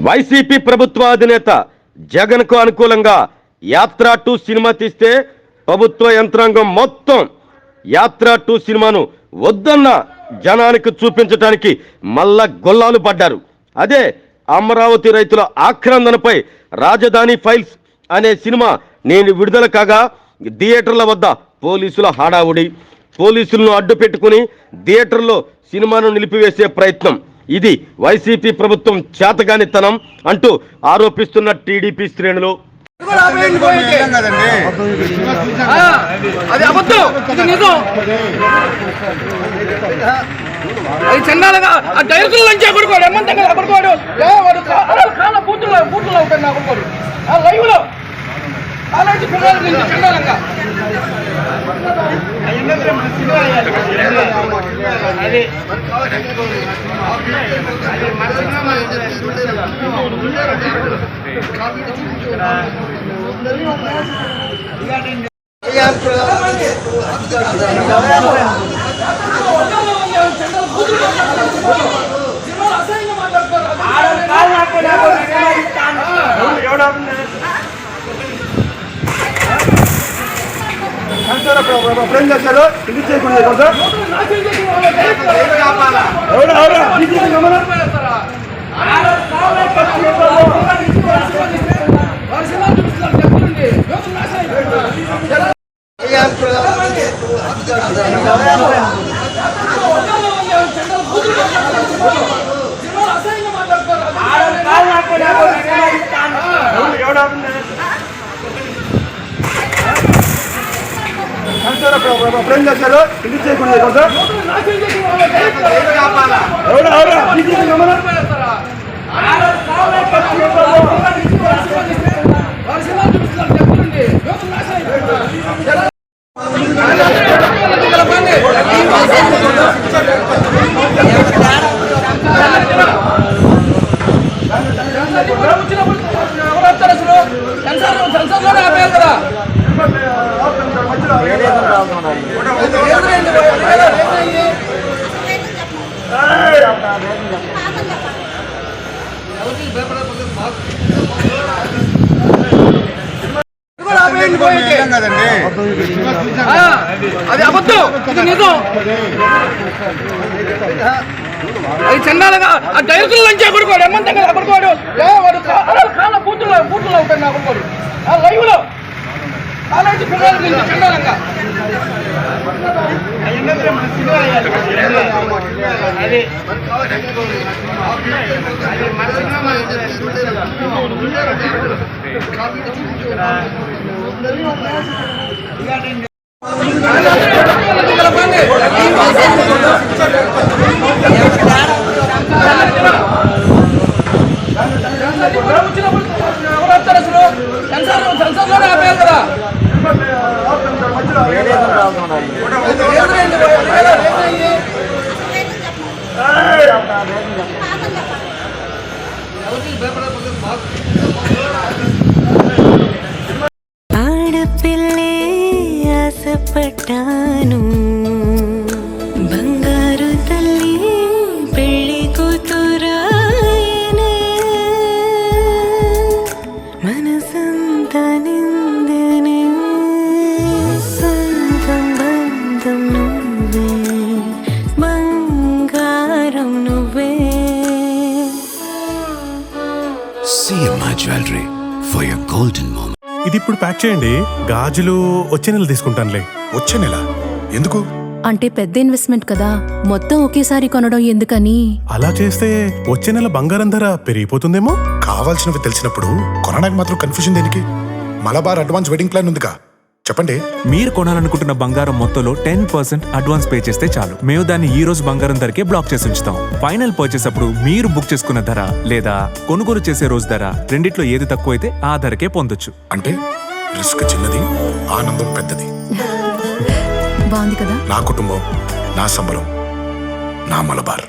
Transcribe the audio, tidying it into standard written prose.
YCP ప్రభుత్వ అధినేత జగన్ కు అనుకూలంగా యాత్ర 2 సినిమా తీస్తే ప్రభుత్వ యంత్రాంగం మొత్తం యాత్ర 2 సినిమాను వద్దన్న జనానికి చూపించడానికి మళ్ళా గొల్లాలు పడ్డారు. అదే అమరావతి రైతుల ఆక్రందనపై రాజధాని ఫైల్స్ అనే సినిమా నేను విడుదల కాగా థియేటర్ల వద్ద పోలీసుల హడావుడి, పోలీసులను అడ్డు పెట్టుకుని థియేటర్లో సినిమాను నిలిపివేసే ప్రయత్నం. ఇది వైసీపీ ప్రభుత్వం చేతగానితనం అంటూ ఆరోపిస్తున్న టీడీపీ శ్రేణులు. అది చందాలుగా ఆ డైరెక్టర్లు నుంచి అక్కడుకోడు ఎమ్మంతంగా అక్కడుకోడు వాడు కాల బూతుల్లో అవుతాడు నా అక్కడుకోడు ఆ లైవ్ లో అలాంటి పిల్లల నుంచి చందాలంగా ఏం చేశారు ఇది చేయకుండా ఏం చేశారు ఇది చేయకుండా అది అబద్ధం, ఇది నిజం. అది చందాలుగా ఆ డైరెక్టర్ల నుంచి అక్కడుకోడు ఎమ్మంతంగా అక్కడుకోడు వాడు కాల బూతుల్లో అవుతాడు నా అక్కడుకోడు ఆ లైవ్ లో అలాంటి పిల్లల నుంచి చందాలంగా సెన్సార్లోనే ఆపేయాలి కదా. ఆడపిల్లే ఆశపడ్డాను బంగారు తల్లి పెళ్లి కూతురాయనే మనసంతా నిందనే సొంతం బంధం నువ్వే బంగారం నువ్వే. CMI Jewelry for your golden moment. ఇది ఇప్పుడు ప్యాక్ చేయండి. గాజులు వచ్చే నెల తీసుకుంటానులే. వచ్చే నెల ఎందుకు? అంటే పెద్ద ఇన్వెస్ట్మెంట్ కదా, మొత్తం ఒకేసారి కొనడం ఎందుకని. అలా చేస్తే వచ్చే నెల బంగారం ధర పెరిగిపోతుందేమో. కావాల్సినవి తెలిసినప్పుడు కొనడానికి మాత్రం కన్ఫ్యూజన్ దేనికి? మలబార్ అడ్వాన్స్ వెడ్డింగ్ ప్లాన్ ఉందిగా, చెప్పండి. మీరు కొనాలనుకుంటున్న బంగారం మొత్తంలో 10% అడ్వాన్స్ పే చేస్తే చాలు. మేము దాన్ని ఈ రోజు బంగారం ధరకే బ్లాక్ చేసి ఉంచుతాం. ఫైనల్ పర్చేస్ అప్పుడు మీరు బుక్ చేసుకున్న ధర లేదా కొనుగోలు చేసే రోజు ధర రెండిట్లో ఏది తక్కువైతే ఆ ధరకే పొందొచ్చు. అంటే రిస్క్ చిన్నది, ఆనందం పెద్దది. బాగుంది కదా. నా కుటుంబం, నా సంబరం, నా మలబార్.